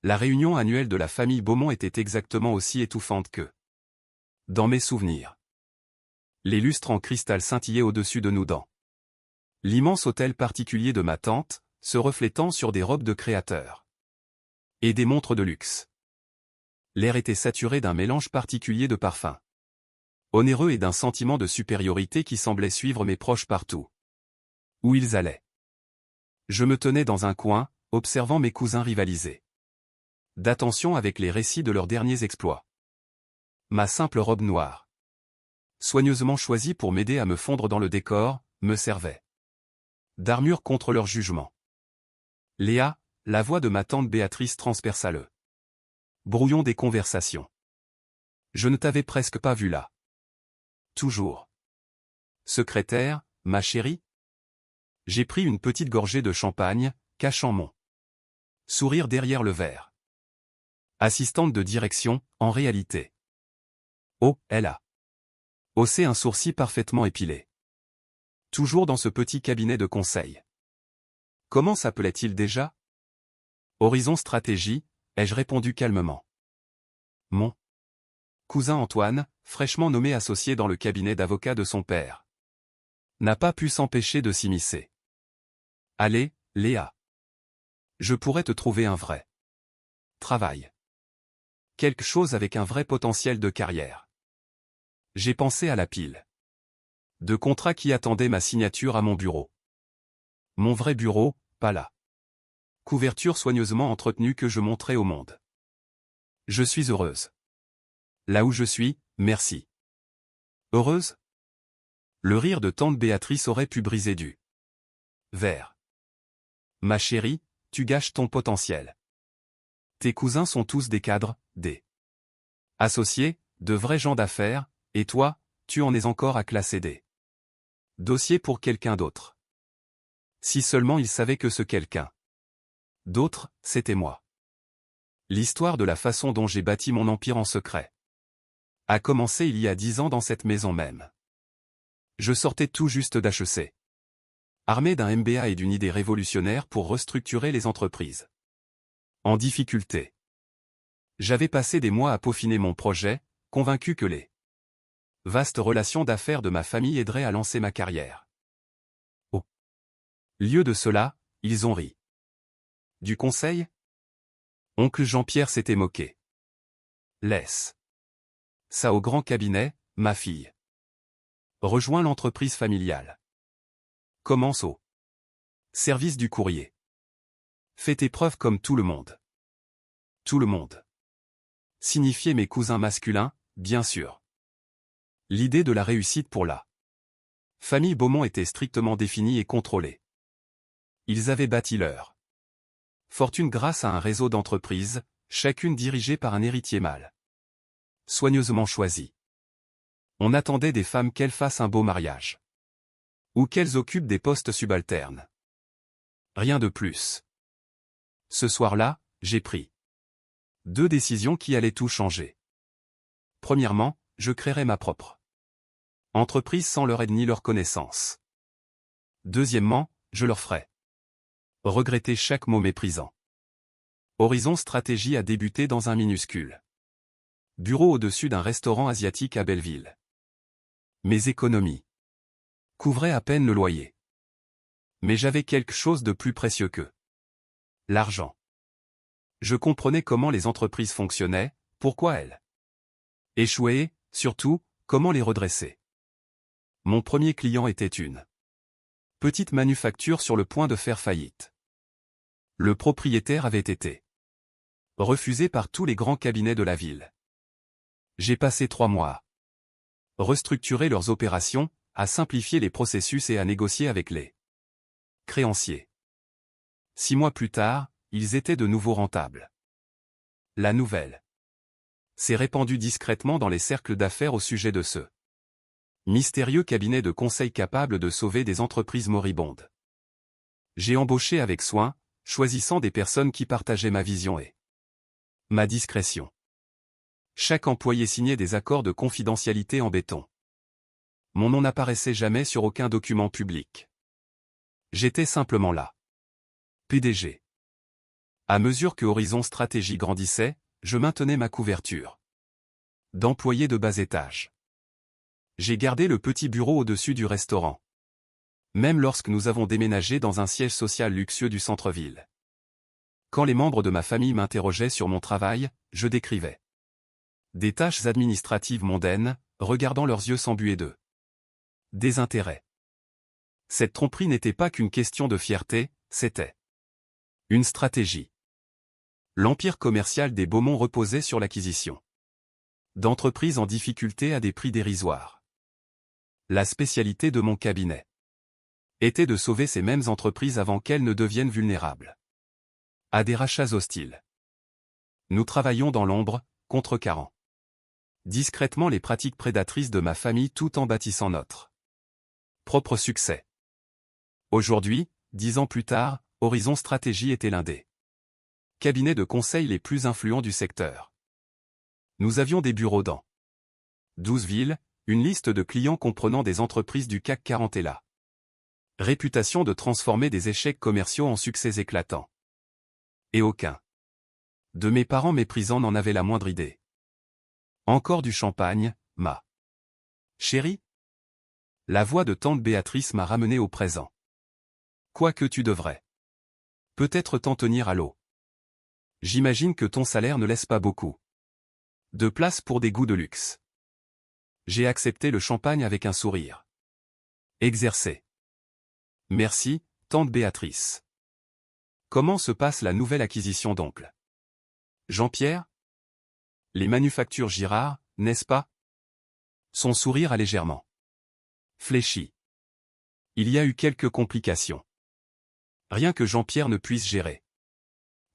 La réunion annuelle de la famille Beaumont était exactement aussi étouffante que dans mes souvenirs. Les lustres en cristal scintillaient au-dessus de nos dents. L'immense hôtel particulier de ma tante, se reflétant sur des robes de créateurs. Et des montres de luxe. L'air était saturé d'un mélange particulier de parfums. Onéreux et d'un sentiment de supériorité qui semblait suivre mes proches partout. Où ils allaient. Je me tenais dans un coin, observant mes cousins rivaliser. D'attention avec les récits de leurs derniers exploits. Ma simple robe noire, soigneusement choisie pour m'aider à me fondre dans le décor, me servait d'armure contre leur jugement. Léa, la voix de ma tante Béatrice transperça le brouillon des conversations. Je ne t'avais presque pas vu là. Toujours. Secrétaire, ma chérie? J'ai pris une petite gorgée de champagne, cachant mon sourire derrière le verre. Assistante de direction, en réalité. Oh, elle a haussé un sourcil parfaitement épilé. Toujours dans ce petit cabinet de conseil. Comment s'appelait-il déjà? Horizon Stratégie, ai-je répondu calmement. Mon cousin Antoine, fraîchement nommé associé dans le cabinet d'avocat de son père, n'a pas pu s'empêcher de s'immiscer. Allez, Léa. Je pourrais te trouver un vrai travail. Quelque chose avec un vrai potentiel de carrière. J'ai pensé à la pile de contrats qui attendaient ma signature à mon bureau. Mon vrai bureau, pas la couverture soigneusement entretenue que je montrais au monde. Je suis heureuse. Là où je suis, merci. Heureuse? Le rire de tante Béatrice aurait pu briser du verre. Ma chérie, tu gâches ton potentiel. Tes cousins sont tous des cadres, des associés, de vrais gens d'affaires, et toi, tu en es encore à classer des dossiers pour quelqu'un d'autre. Si seulement il savait que ce quelqu'un d'autre, c'était moi. L'histoire de la façon dont j'ai bâti mon empire en secret a commencé il y a 10 ans dans cette maison même. Je sortais tout juste d'HEC. Armé d'un MBA et d'une idée révolutionnaire pour restructurer les entreprises en difficulté. J'avais passé des mois à peaufiner mon projet, convaincu que les vastes relations d'affaires de ma famille aideraient à lancer ma carrière. Au lieu de cela, ils ont ri. Du conseil? Oncle Jean-Pierre s'était moqué. Laisse ça au grand cabinet, ma fille. Rejoins l'entreprise familiale. Commence au service du courrier. Fais tes preuves comme tout le monde. Tout le monde. Signifier mes cousins masculins, bien sûr. L'idée de la réussite pour la famille Beaumont était strictement définie et contrôlée. Ils avaient bâti leur fortune grâce à un réseau d'entreprises, chacune dirigée par un héritier mâle. Soigneusement choisi. On attendait des femmes qu'elles fassent un beau mariage. Ou qu'elles occupent des postes subalternes. Rien de plus. Ce soir-là, j'ai pris 2 décisions qui allaient tout changer. Premièrement, je créerais ma propre entreprise sans leur aide ni leur connaissance. Deuxièmement, je leur ferais regretter chaque mot méprisant. Horizon Stratégie a débuté dans un minuscule bureau au-dessus d'un restaurant asiatique à Belleville. Mes économies couvraient à peine le loyer. Mais j'avais quelque chose de plus précieux que l'argent. Je comprenais comment les entreprises fonctionnaient, pourquoi elles échouaient, surtout, comment les redresser. Mon premier client était une petite manufacture sur le point de faire faillite. Le propriétaire avait été refusé par tous les grands cabinets de la ville. J'ai passé 3 mois à restructurer leurs opérations, à simplifier les processus et à négocier avec les créanciers. 6 mois plus tard, ils étaient de nouveau rentables. La nouvelle s'est répandue discrètement dans les cercles d'affaires au sujet de ce mystérieux cabinet de conseil capable de sauver des entreprises moribondes. J'ai embauché avec soin, choisissant des personnes qui partageaient ma vision et ma discrétion. Chaque employé signait des accords de confidentialité en béton. Mon nom n'apparaissait jamais sur aucun document public. J'étais simplement là. PDG. À mesure que Horizon Stratégie grandissait, je maintenais ma couverture d'employés de bas étage. J'ai gardé le petit bureau au-dessus du restaurant. Même lorsque nous avons déménagé dans un siège social luxueux du centre-ville. Quand les membres de ma famille m'interrogeaient sur mon travail, je décrivais des tâches administratives mondaines, regardant leurs yeux s'embuer de désintérêt. Cette tromperie n'était pas qu'une question de fierté, c'était une stratégie. L'empire commercial des Beaumont reposait sur l'acquisition d'entreprises en difficulté à des prix dérisoires. La spécialité de mon cabinet était de sauver ces mêmes entreprises avant qu'elles ne deviennent vulnérables à des rachats hostiles. Nous travaillions dans l'ombre, contrecarrant discrètement les pratiques prédatrices de ma famille tout en bâtissant notre propre succès. Aujourd'hui, 10 ans plus tard, Horizon Stratégie était l'un des cabinets de conseil les plus influents du secteur. Nous avions des bureaux dans 12 villes, une liste de clients comprenant des entreprises du CAC 40 et la réputation de transformer des échecs commerciaux en succès éclatants. Et aucun de mes parents méprisants n'en avait la moindre idée. Encore du champagne, ma chérie? La voix de tante Béatrice m'a ramené au présent. Quoique tu devrais peut-être t'en tenir à l'eau. J'imagine que ton salaire ne laisse pas beaucoup de place pour des goûts de luxe. J'ai accepté le champagne avec un sourire exercé. Merci, tante Béatrice. Comment se passe la nouvelle acquisition d'oncle Jean-Pierre? Les manufactures Girard, n'est-ce pas? Son sourire a légèrement fléchi. Il y a eu quelques complications. Rien que Jean-Pierre ne puisse gérer.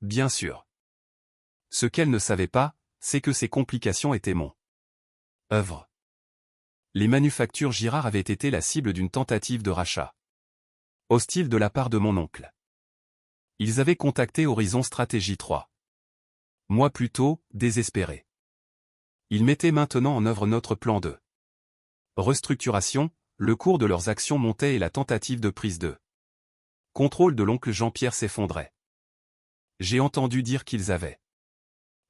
Bien sûr. Ce qu'elle ne savait pas, c'est que ces complications étaient mon œuvre. Les manufactures Girard avaient été la cible d'une tentative de rachat hostile de la part de mon oncle. Ils avaient contacté Horizon Stratégie 3 mois plus tôt, désespérés. Ils mettaient maintenant en œuvre notre plan de restructuration, le cours de leurs actions montait et la tentative de prise de contrôle de l'oncle Jean-Pierre s'effondrait. J'ai entendu dire qu'ils avaient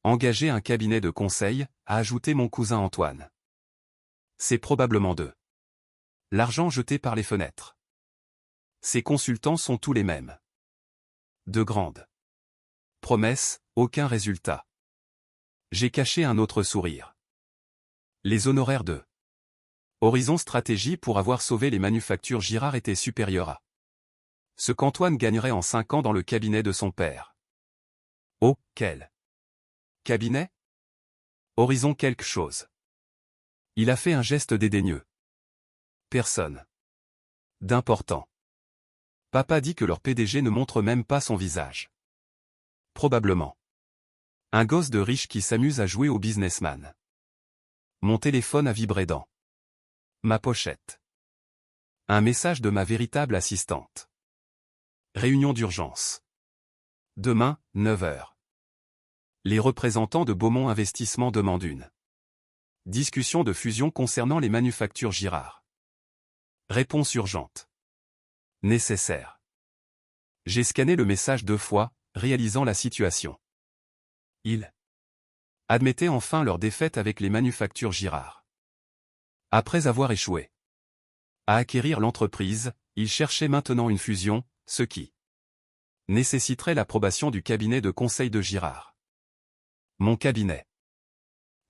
engagé un cabinet de conseil, a ajouté mon cousin Antoine. C'est probablement de l'argent jeté par les fenêtres. Ces consultants sont tous les mêmes. De grandes promesses, aucun résultat. J'ai caché un autre sourire. Les honoraires de Horizon Stratégie pour avoir sauvé les manufactures Girard étaient supérieurs à ce qu'Antoine gagnerait en 5 ans dans le cabinet de son père. Oh, quel cabinet? Horizon quelque chose. Il a fait un geste dédaigneux. Personne d'important. Papa dit que leur PDG ne montre même pas son visage. Probablement. Un gosse de riche qui s'amuse à jouer au businessman. Mon téléphone a vibré dans ma pochette. Un message de ma véritable assistante. Réunion d'urgence. Demain, 9 h. Les représentants de Beaumont Investissement demandent une discussion de fusion concernant les manufactures Girard. Réponse urgente. Nécessaire. J'ai scanné le message 2 fois, réalisant la situation. Ils admettaient enfin leur défaite avec les manufactures Girard. Après avoir échoué à acquérir l'entreprise, ils cherchaient maintenant une fusion, ce qui nécessiterait l'approbation du cabinet de conseil de Girard. Mon cabinet.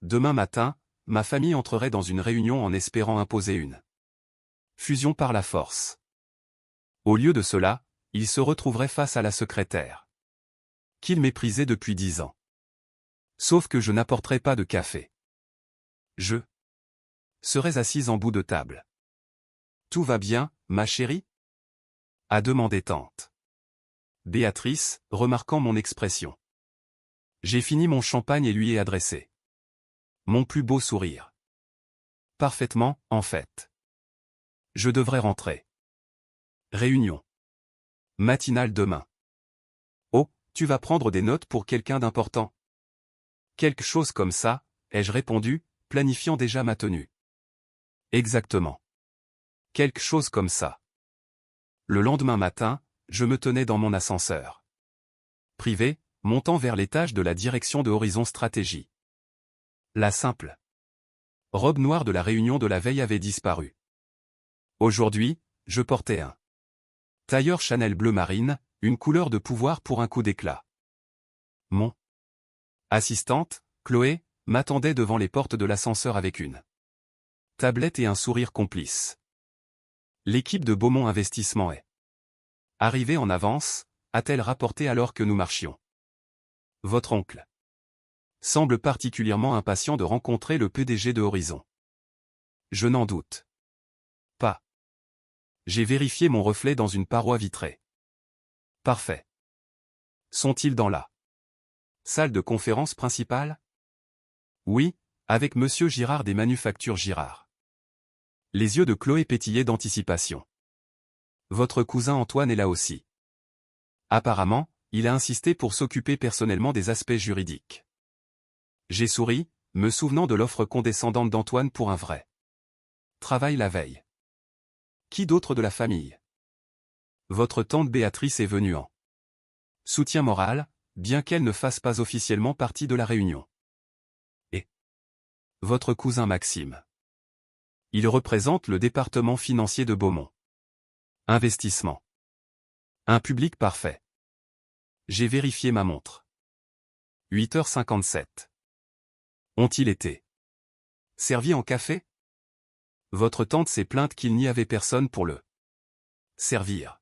Demain matin, ma famille entrerait dans une réunion en espérant imposer une fusion par la force. Au lieu de cela, ils se retrouveraient face à la secrétaire qu'ils méprisaient depuis 10 ans. Sauf que je n'apporterai pas de café. Je serais assise en bout de table. Tout va bien, ma chérie? A demandé tante Béatrice, remarquant mon expression. J'ai fini mon champagne et lui ai adressé mon plus beau sourire. Parfaitement, en fait. Je devrais rentrer. Réunion matinale demain. Oh, tu vas prendre des notes pour quelqu'un d'important? Quelque chose comme ça, ai-je répondu, planifiant déjà ma tenue. Exactement. Quelque chose comme ça. Le lendemain matin, je me tenais dans mon ascenseur privé, montant vers l'étage de la direction de Horizon Stratégie. La simple robe noire de la réunion de la veille avait disparu. Aujourd'hui, je portais un tailleur Chanel bleu marine, une couleur de pouvoir pour un coup d'éclat. Mon assistante, Chloé, m'attendait devant les portes de l'ascenseur avec une tablette et un sourire complice. L'équipe de Beaumont Investissement est arrivée en avance, a-t-elle rapporté alors que nous marchions. Votre oncle semble particulièrement impatient de rencontrer le PDG de Horizon. Je n'en doute pas. J'ai vérifié mon reflet dans une paroi vitrée. Parfait. Sont-ils dans la salle de conférence principale? Oui, avec Monsieur Girard des Manufactures Girard. Les yeux de Chloé pétillaient d'anticipation. Votre cousin Antoine est là aussi. Apparemment, il a insisté pour s'occuper personnellement des aspects juridiques. J'ai souri, me souvenant de l'offre condescendante d'Antoine pour un vrai travail la veille. Qui d'autre de la famille? Votre tante Béatrice est venue en soutien moral, bien qu'elle ne fasse pas officiellement partie de la réunion. Et votre cousin Maxime. Il représente le département financier de Beaumont. Investissement. Un public parfait. J'ai vérifié ma montre. 8h57. Ont-ils été servis en café? Votre tante s'est plainte qu'il n'y avait personne pour le servir.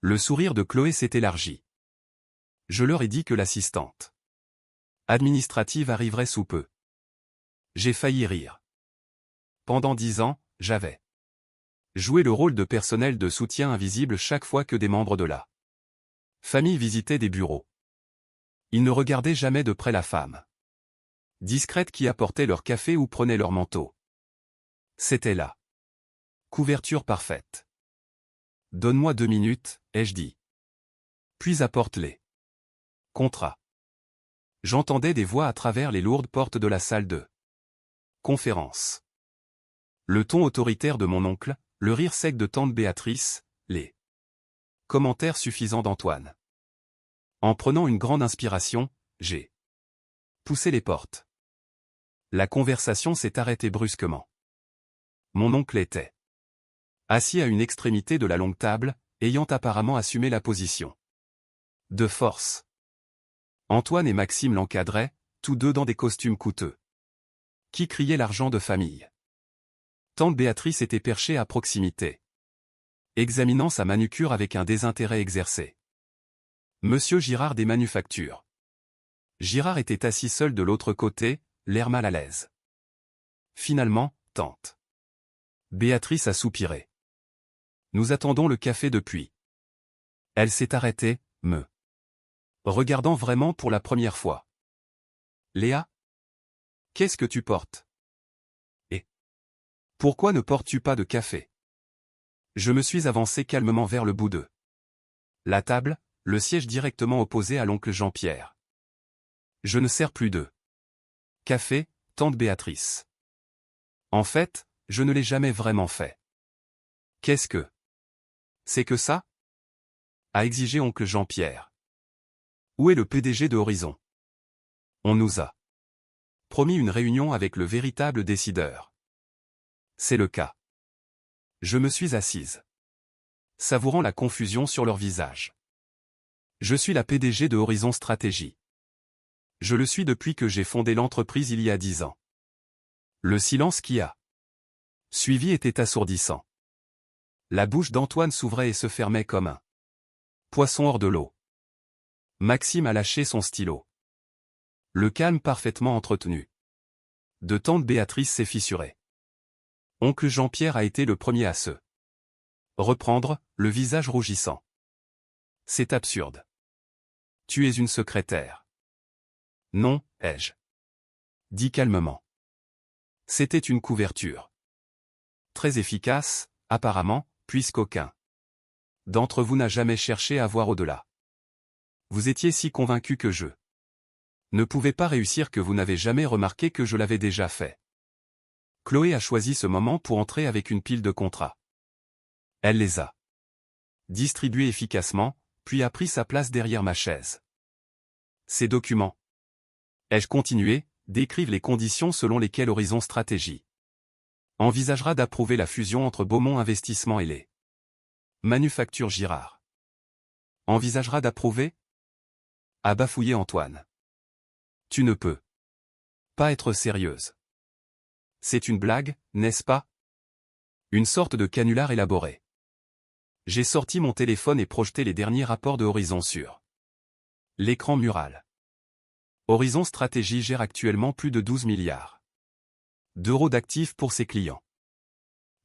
Le sourire de Chloé s'est élargi. Je leur ai dit que l'assistante administrative arriverait sous peu. J'ai failli rire. Pendant 10 ans, j'avais joué le rôle de personnel de soutien invisible chaque fois que des membres de la famille visitaient des bureaux. Ils ne regardaient jamais de près la femme discrète qui apportait leur café ou prenait leur manteau. C'était la couverture parfaite. Donne-moi 2 minutes, ai-je dit. Puis apporte les contrats. J'entendais des voix à travers les lourdes portes de la salle de conférence. Le ton autoritaire de mon oncle, le rire sec de tante Béatrice, les commentaires suffisants d'Antoine. En prenant une grande inspiration, j'ai poussé les portes. La conversation s'est arrêtée brusquement. Mon oncle était assis à une extrémité de la longue table, ayant apparemment assumé la position de force. Antoine et Maxime l'encadraient, tous deux dans des costumes coûteux, qui criaient l'argent de famille. Tante Béatrice était perchée à proximité, examinant sa manucure avec un désintérêt exercé. Monsieur Girard des Manufactures. Girard était assis seul de l'autre côté, l'air mal à l'aise. Finalement, tante Béatrice a soupiré. Nous attendons le café depuis. Elle s'est arrêtée, me regardant vraiment pour la première fois. Léa? Qu'est-ce que tu portes? Et pourquoi ne portes-tu pas de café? Je me suis avancé calmement vers le bout de la table, le siège directement opposé à l'oncle Jean-Pierre. Je ne sers plus de café, tante Béatrice. En fait, je ne l'ai jamais vraiment fait. Qu'est-ce que c'est que ça? A exigé oncle Jean-Pierre. Où est le PDG de Horizon? On nous a promis une réunion avec le véritable décideur. C'est le cas. Je me suis assise, savourant la confusion sur leur visage. Je suis la PDG de Horizon Stratégie. Je le suis depuis que j'ai fondé l'entreprise il y a 10 ans. Le silence qui a suivi était assourdissant. La bouche d'Antoine s'ouvrait et se fermait comme un poisson hors de l'eau. Maxime a lâché son stylo. Le calme parfaitement entretenu de tante Béatrice s'est fissuré. Oncle Jean-Pierre a été le premier à se reprendre, le visage rougissant. C'est absurde. Tu es une secrétaire. Non, ai-je dit calmement. C'était une couverture. Très efficace, apparemment, puisqu'aucun d'entre vous n'a jamais cherché à voir au-delà. Vous étiez si convaincu que je ne pouvais pas réussir que vous n'avez jamais remarqué que je l'avais déjà fait. Chloé a choisi ce moment pour entrer avec une pile de contrats. Elle les a distribués efficacement, puis a pris sa place derrière ma chaise. Ces documents, ai-je continué, décrivent les conditions selon lesquelles Horizon Stratégie envisagera d'approuver la fusion entre Beaumont Investissement et les Manufactures Girard. Envisagera d'approuver? A bafouillé Antoine. Tu ne peux pas être sérieuse. C'est une blague, n'est-ce pas? Une sorte de canular élaboré. J'ai sorti mon téléphone et projeté les derniers rapports de Horizon sur l'écran mural. Horizon Stratégie gère actuellement plus de 12 milliards d'euros d'actifs pour ses clients.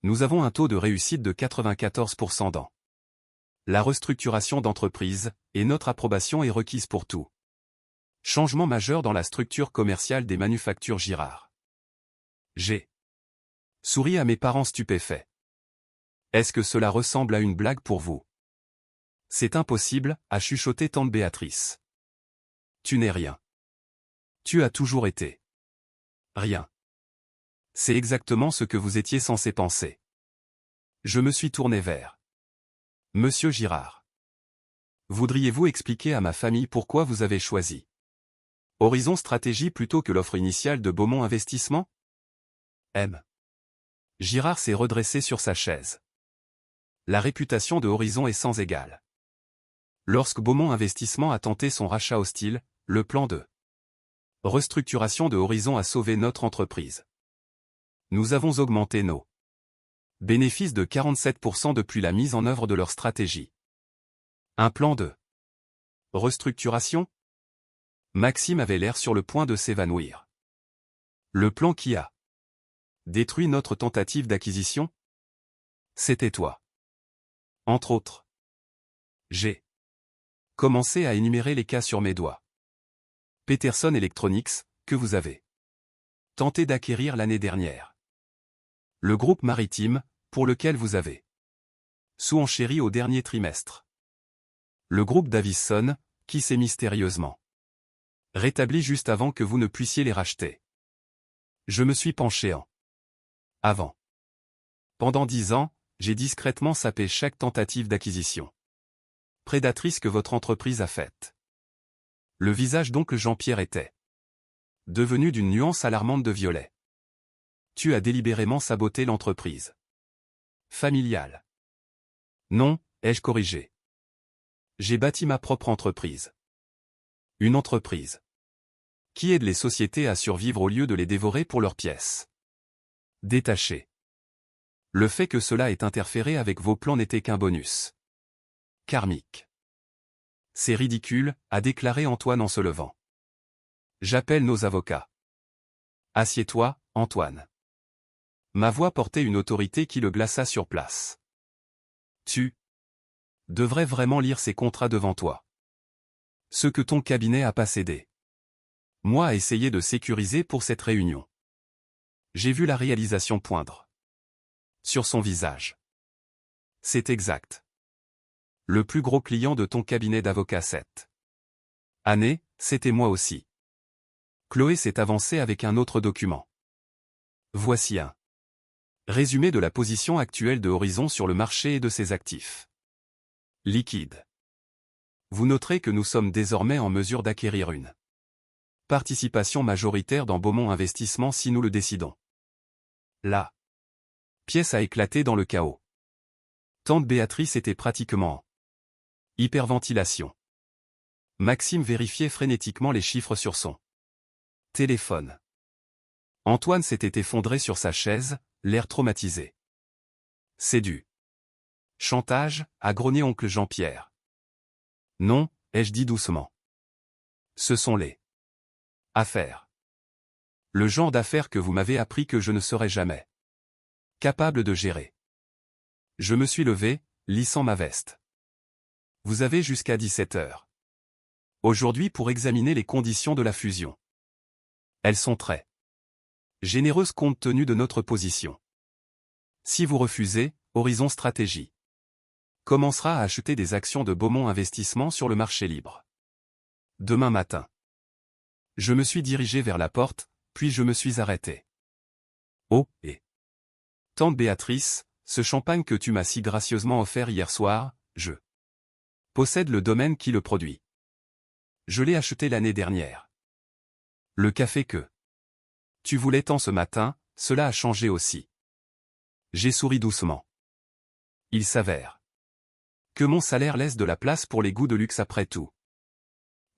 Nous avons un taux de réussite de 94% dans la restructuration d'entreprise, et notre approbation est requise pour tout changement majeur dans la structure commerciale des Manufactures Girard. J'ai souri à mes parents stupéfaits. Est-ce que cela ressemble à une blague pour vous? C'est impossible, a chuchoté tante Béatrice. Tu n'es rien. Tu as toujours été rien. C'est exactement ce que vous étiez censé penser. Je me suis tourné vers Monsieur Girard. Voudriez-vous expliquer à ma famille pourquoi vous avez choisi Horizon Stratégie plutôt que l'offre initiale de Beaumont Investissement? M. Girard s'est redressé sur sa chaise. La réputation de Horizon est sans égale. Lorsque Beaumont Investissement a tenté son rachat hostile, le plan de restructuration de Horizon a sauvé notre entreprise. Nous avons augmenté nos bénéfices de 47% depuis la mise en œuvre de leur stratégie. Un plan de restructuration? Maxime avait l'air sur le point de s'évanouir. Le plan qui a détruit notre tentative d'acquisition? C'était toi. Entre autres. J'ai commencé à énumérer les cas sur mes doigts. Peterson Electronics, que vous avez tenté d'acquérir l'année dernière. Le groupe maritime, pour lequel vous avez sous-enchéri au dernier trimestre. Le groupe Davison, qui s'est mystérieusement rétabli juste avant que vous ne puissiez les racheter. Je me suis penché en avant. Pendant 10 ans, j'ai discrètement sapé chaque tentative d'acquisition prédatrice que votre entreprise a faite. Le visage d'oncle Jean-Pierre était devenu d'une nuance alarmante de violet. Tu as délibérément saboté l'entreprise familiale. Non, ai-je corrigé. J'ai bâti ma propre entreprise. Une entreprise qui aide les sociétés à survivre au lieu de les dévorer pour leurs pièces détachées. Le fait que cela ait interféré avec vos plans n'était qu'un bonus karmique. C'est ridicule, a déclaré Antoine en se levant. J'appelle nos avocats. Assieds-toi, Antoine. Ma voix portait une autorité qui le glaça sur place. Tu devrais vraiment lire ces contrats devant toi. Ce que ton cabinet a pas cédé. Moi a essayé de sécuriser pour cette réunion. J'ai vu la réalisation poindre sur son visage. C'est exact. Le plus gros client de ton cabinet d'avocat cette année, c'était moi aussi. Chloé s'est avancée avec un autre document. Voici un résumé de la position actuelle de Horizon sur le marché et de ses actifs liquides. Vous noterez que nous sommes désormais en mesure d'acquérir une participation majoritaire dans Beaumont Investissement si nous le décidons. La pièce a éclaté dans le chaos. Tante Béatrice était pratiquement en hyperventilation. Maxime vérifiait frénétiquement les chiffres sur son téléphone. Antoine s'était effondré sur sa chaise, l'air traumatisé. C'est du chantage, a grogné oncle Jean-Pierre. Non, ai-je dit doucement. Ce sont les affaires. Le genre d'affaires que vous m'avez appris que je ne serais jamais capable de gérer. Je me suis levé, lissant ma veste. Vous avez jusqu'à 17 heures. Aujourd'hui pour examiner les conditions de la fusion. Elles sont très généreuses compte tenu de notre position. Si vous refusez, Horizon Stratégie commencera à acheter des actions de Beaumont Investissement sur le marché libre. Demain matin. Je me suis dirigé vers la porte, puis je me suis arrêté. Oh, et tante Béatrice, ce champagne que tu m'as si gracieusement offert hier soir, je possède le domaine qui le produit. Je l'ai acheté l'année dernière. Le café que tu voulais tant ce matin, cela a changé aussi. J'ai souri doucement. Il s'avère que mon salaire laisse de la place pour les goûts de luxe après tout.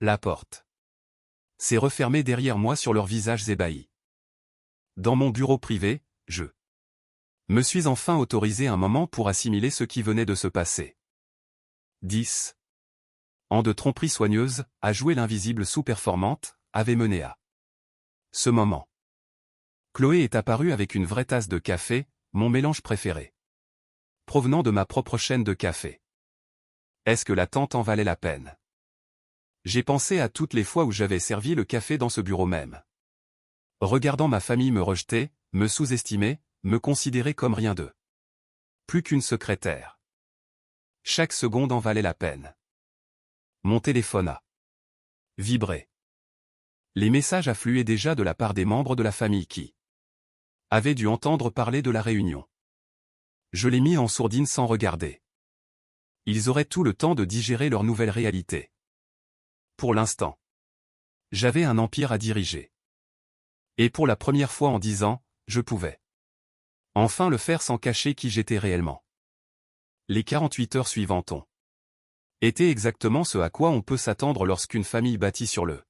La porte s'est refermée derrière moi sur leurs visages ébahis. Dans mon bureau privé, je me suis enfin autorisé un moment pour assimiler ce qui venait de se passer. 10 ans de tromperie soigneuse, à jouer l'invisible sous-performante, avait mené à ce moment. Chloé est apparue avec une vraie tasse de café, mon mélange préféré, provenant de ma propre chaîne de café. Est-ce que l'attente en valait la peine? J'ai pensé à toutes les fois où j'avais servi le café dans ce bureau même. Regardant ma famille me rejeter, me sous-estimer, me considérer comme rien de plus qu'une secrétaire. Chaque seconde en valait la peine. Mon téléphone a vibré. Les messages affluaient déjà de la part des membres de la famille qui avaient dû entendre parler de la réunion. Je l'ai mis en sourdine sans regarder. Ils auraient tout le temps de digérer leur nouvelle réalité. Pour l'instant, j'avais un empire à diriger. Et pour la première fois en 10 ans, je pouvais enfin le faire sans cacher qui j'étais réellement. Les 48 heures suivantes ont été exactement ce à quoi on peut s'attendre lorsqu'une famille bâtie sur le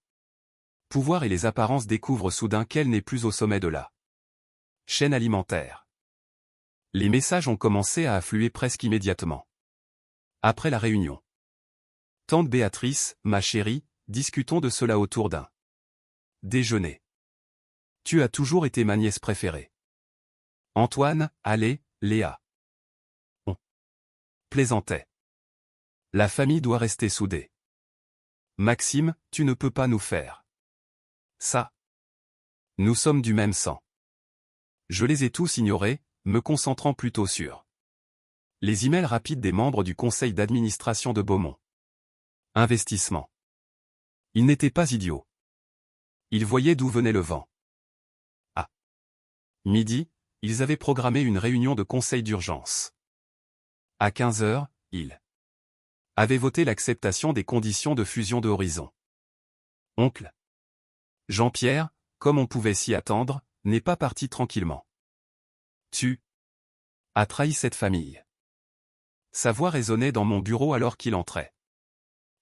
pouvoir et les apparences découvre soudain qu'elle n'est plus au sommet de la chaîne alimentaire. Les messages ont commencé à affluer presque immédiatement. Après la réunion. Tante Béatrice, ma chérie, discutons de cela autour d'un déjeuner. Tu as toujours été ma nièce préférée. Antoine, allez, Léa. On plaisantait. La famille doit rester soudée. Maxime, tu ne peux pas nous faire ça. Nous sommes du même sang. Je les ai tous ignorés, me concentrant plutôt sur les emails rapides des membres du conseil d'administration de Beaumont. Investissement. Ils n'étaient pas idiots. Ils voyaient d'où venait le vent. À midi, ils avaient programmé une réunion de conseil d'urgence. À 15 heures, ils avaient voté l'acceptation des conditions de fusion de Horizon. Oncle Jean-Pierre, comme on pouvait s'y attendre, n'est pas parti tranquillement. Tu as trahi cette famille. Sa voix résonnait dans mon bureau alors qu'il entrait.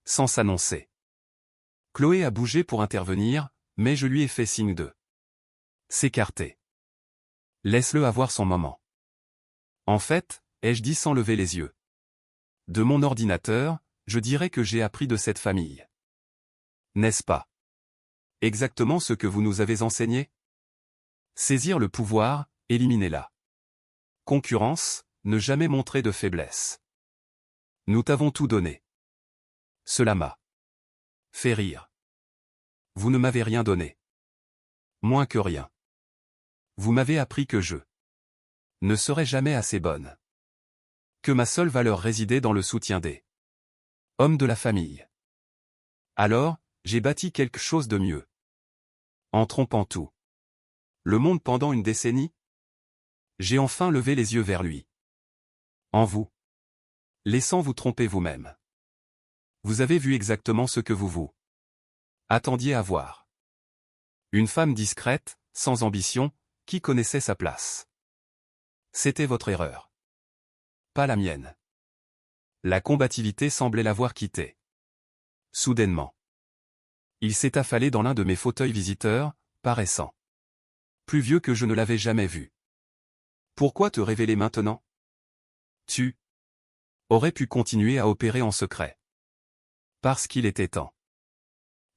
Sans s'annoncer. Chloé a bougé pour intervenir, mais je lui ai fait signe de s'écarter. Laisse-le avoir son moment. En fait, ai-je dit sans lever les yeux. De mon ordinateur, je dirais que j'ai appris de cette famille. N'est-ce pas exactement ce que vous nous avez enseigné? Saisir le pouvoir, éliminer la concurrence, ne jamais montrer de faiblesse. Nous t'avons tout donné. Cela m'a fait rire. Vous ne m'avez rien donné. Moins que rien. Vous m'avez appris que je ne serai jamais assez bonne. Que ma seule valeur résidait dans le soutien des hommes de la famille. Alors, j'ai bâti quelque chose de mieux. En trompant tout le monde pendant une décennie, j'ai enfin levé les yeux vers lui. En vous. Laissant vous tromper vous-même. Vous avez vu exactement ce que vous attendiez à voir. Une femme discrète, sans ambition, qui connaissait sa place. C'était votre erreur. Pas la mienne. La combativité semblait l'avoir quitté. Soudainement. Il s'est affalé dans l'un de mes fauteuils visiteurs, paraissant plus vieux que je ne l'avais jamais vu. Pourquoi te révéler maintenant? Tu aurais pu continuer à opérer en secret. Parce qu'il était temps.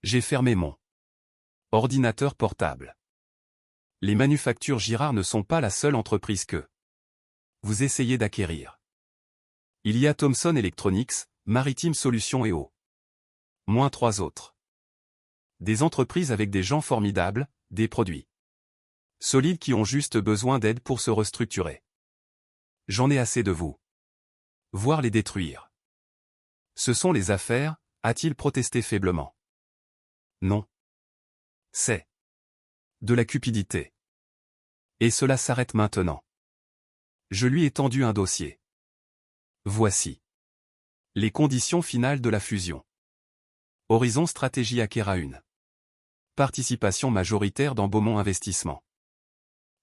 J'ai fermé mon ordinateur portable. Les manufactures Girard ne sont pas la seule entreprise que vous essayez d'acquérir. Il y a Thomson Electronics, Maritime Solutions et moins 3 autres. Des entreprises avec des gens formidables, des produits solides qui ont juste besoin d'aide pour se restructurer. J'en ai assez de vous. Voir les détruire. Ce sont les affaires, a-t-il protesté faiblement. Non. C'est de la cupidité. Et cela s'arrête maintenant. Je lui ai tendu un dossier. Voici les conditions finales de la fusion. Horizon Stratégie acquéra une participation majoritaire dans Beaumont Investissement.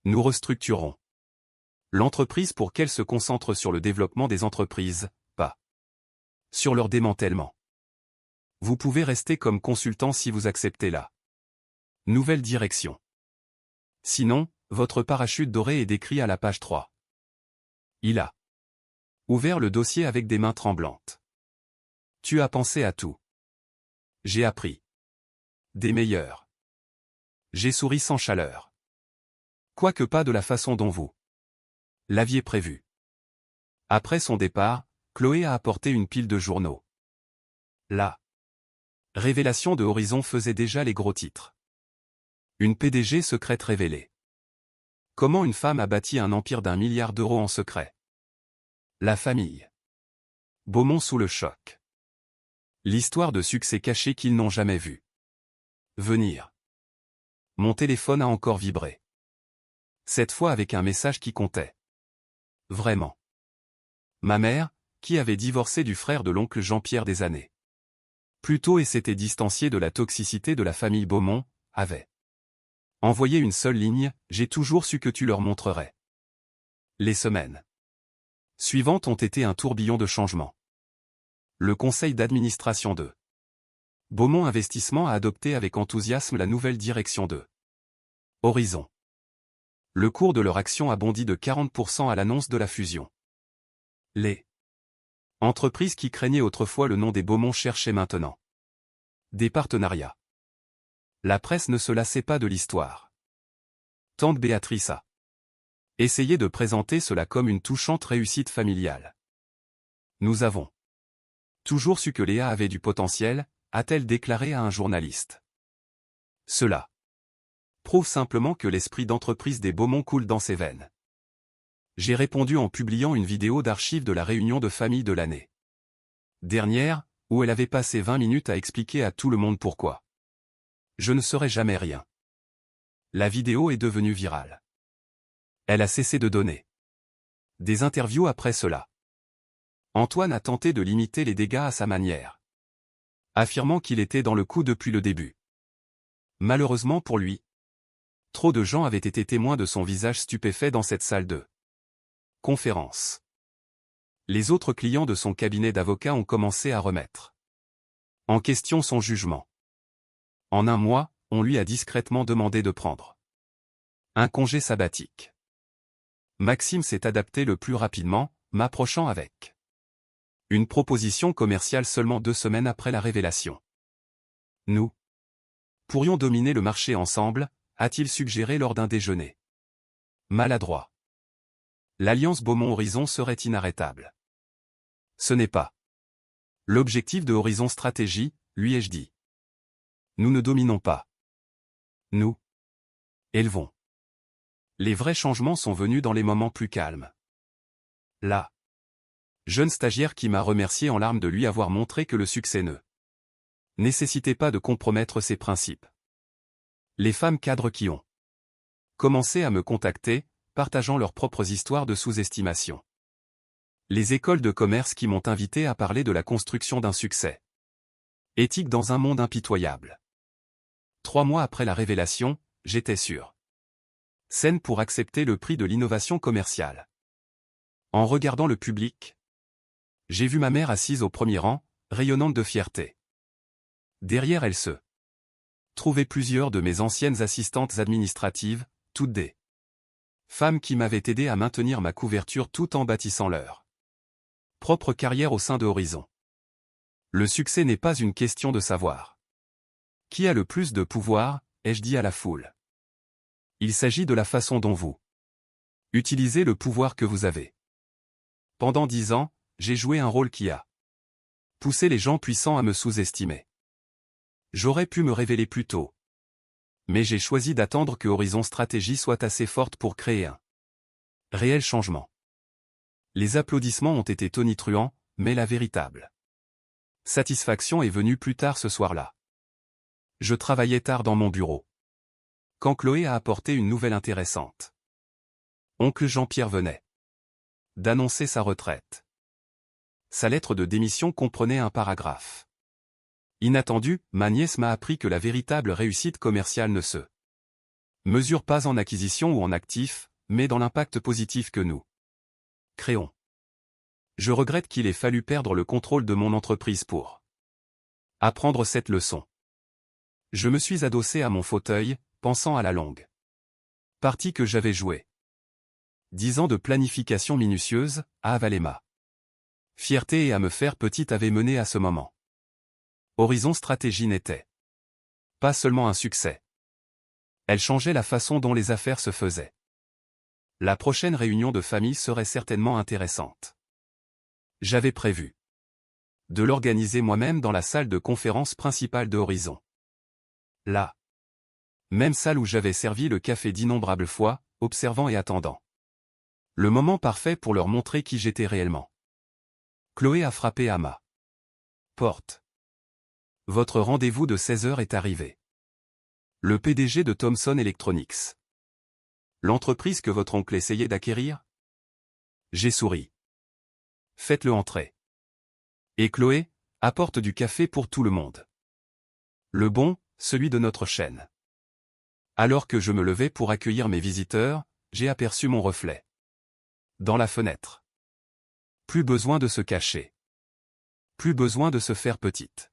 Nous restructurons l'entreprise pour qu'elle se concentre sur le développement des entreprises, pas sur leur démantèlement. Vous pouvez rester comme consultant si vous acceptez la nouvelle direction. Sinon, votre parachute doré est décrit à la page 3. Il a ouvert le dossier avec des mains tremblantes. Tu as pensé à tout. J'ai appris des meilleurs. J'ai souri sans chaleur. Quoique pas de la façon dont vous l'aviez prévu. Après son départ, Chloé a apporté une pile de journaux. La révélation de Horizon faisait déjà les gros titres. Une PDG secrète révélée. Comment une femme a bâti un empire d'1 milliard d'euros en secret. La famille Beaumont sous le choc. L'histoire de succès caché qu'ils n'ont jamais vu venir. Mon téléphone a encore vibré. Cette fois avec un message qui comptait. Vraiment. Ma mère, qui avait divorcé du frère de l'oncle Jean-Pierre des années plus tôt et s'était distanciée de la toxicité de la famille Beaumont, avait envoyé une seule ligne, j'ai toujours su que tu leur montrerais. Les semaines suivantes ont été un tourbillon de changements. Le conseil d'administration de Beaumont Investissement a adopté avec enthousiasme la nouvelle direction de Horizon. Le cours de leur action a bondi de 40% à l'annonce de la fusion. Les entreprises qui craignaient autrefois le nom des Beaumont cherchaient maintenant des partenariats. La presse ne se lassait pas de l'histoire. Tante Béatrice a essayé de présenter cela comme une touchante réussite familiale. Nous avons toujours su que Léa avait du potentiel, a-t-elle déclaré à un journaliste. Cela prouve simplement que l'esprit d'entreprise des Beaumont coule dans ses veines. J'ai répondu en publiant une vidéo d'archives de la réunion de famille de l'année dernière, où elle avait passé 20 minutes à expliquer à tout le monde pourquoi je ne serai jamais rien. La vidéo est devenue virale. Elle a cessé de donner des interviews après cela. Antoine a tenté de limiter les dégâts à sa manière, affirmant qu'il était dans le coup depuis le début. Malheureusement pour lui, trop de gens avaient été témoins de son visage stupéfait dans cette salle de conférence. Les autres clients de son cabinet d'avocats ont commencé à remettre en question son jugement. En un mois, on lui a discrètement demandé de prendre un congé sabbatique. Maxime s'est adapté le plus rapidement, m'approchant avec une proposition commerciale seulement 2 semaines après la révélation. Nous pourrions dominer le marché ensemble, a-t-il suggéré lors d'un déjeuner maladroit. L'alliance Beaumont-Horizon serait inarrêtable. Ce n'est pas l'objectif de Horizon Stratégie, lui ai-je dit. Nous ne dominons pas. Nous élevons. Les vrais changements sont venus dans les moments plus calmes. La jeune stagiaire qui m'a remercié en larmes de lui avoir montré que le succès ne nécessitait pas de compromettre ses principes. Les femmes cadres qui ont commencé à me contacter, partageant leurs propres histoires de sous-estimation. Les écoles de commerce qui m'ont invité à parler de la construction d'un succès éthique dans un monde impitoyable. 3 mois après la révélation, j'étais sur scène pour accepter le prix de l'innovation commerciale. En regardant le public, j'ai vu ma mère assise au premier rang, rayonnante de fierté. Derrière elle se trouvaient plusieurs de mes anciennes assistantes administratives, toutes des femmes qui m'avaient aidé à maintenir ma couverture tout en bâtissant leur propre carrière au sein de Horizon. Le succès n'est pas une question de savoir qui a le plus de pouvoir, ai-je dit à la foule. Il s'agit de la façon dont vous utilisez le pouvoir que vous avez. Pendant 10 ans, j'ai joué un rôle qui a poussé les gens puissants à me sous-estimer. J'aurais pu me révéler plus tôt. Mais j'ai choisi d'attendre que Horizon Stratégie soit assez forte pour créer un réel changement. Les applaudissements ont été tonitruants, mais la véritable satisfaction est venue plus tard ce soir-là. Je travaillais tard dans mon bureau, quand Chloé a apporté une nouvelle intéressante. Oncle Jean-Pierre venait d'annoncer sa retraite. Sa lettre de démission comprenait un paragraphe Inattendu, ma nièce m'a appris que la véritable réussite commerciale ne se mesure pas en acquisition ou en actifs, mais dans l'impact positif que nous créons. Je regrette qu'il ait fallu perdre le contrôle de mon entreprise pour apprendre cette leçon. Je me suis adossé à mon fauteuil, pensant à la longue partie que j'avais jouée. 10 ans de planification minutieuse, à avaler ma fierté et à me faire petite avait mené à ce moment. Horizon Stratégie n'était pas seulement un succès. Elle changeait la façon dont les affaires se faisaient. La prochaine réunion de famille serait certainement intéressante. J'avais prévu de l'organiser moi-même dans la salle de conférence principale de Horizon. La même salle où j'avais servi le café d'innombrables fois, observant et attendant. Le moment parfait pour leur montrer qui j'étais réellement. Chloé a frappé à ma porte. Votre rendez-vous de 16 heures est arrivé. Le PDG de Thomson Electronics. L'entreprise que votre oncle essayait d'acquérir? J'ai souri. Faites-le entrer. Et Chloé, apporte du café pour tout le monde. Le bon, celui de notre chaîne. Alors que je me levais pour accueillir mes visiteurs, j'ai aperçu mon reflet dans la fenêtre. Plus besoin de se cacher. Plus besoin de se faire petite.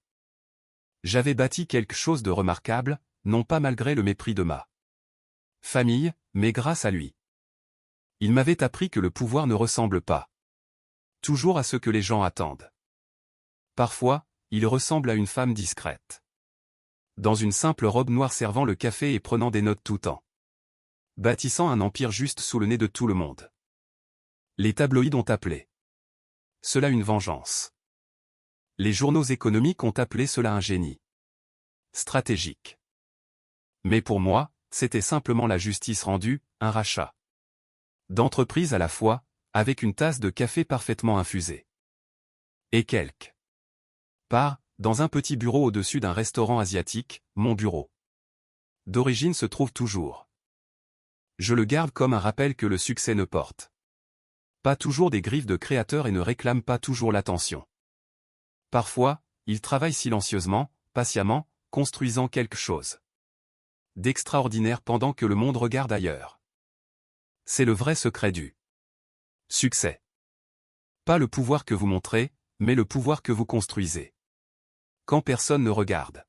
J'avais bâti quelque chose de remarquable, non pas malgré le mépris de ma famille, mais grâce à lui. Il m'avait appris que le pouvoir ne ressemble pas toujours à ce que les gens attendent. Parfois, il ressemble à une femme discrète. Dans une simple robe noire servant le café et prenant des notes tout en bâtissant un empire juste sous le nez de tout le monde. Les tabloïds ont appelé cela une vengeance. Les journaux économiques ont appelé cela un génie stratégique. Mais pour moi, c'était simplement la justice rendue, un rachat d'entreprise à la fois, avec une tasse de café parfaitement infusée. Et quelque part, dans un petit bureau au-dessus d'un restaurant asiatique, mon bureau d'origine se trouve toujours. Je le garde comme un rappel que le succès ne porte pas toujours des griffes de créateur et ne réclame pas toujours l'attention. Parfois, il travaille silencieusement, patiemment, construisant quelque chose d'extraordinaire pendant que le monde regarde ailleurs. C'est le vrai secret du succès. Pas le pouvoir que vous montrez, mais le pouvoir que vous construisez. Quand personne ne regarde.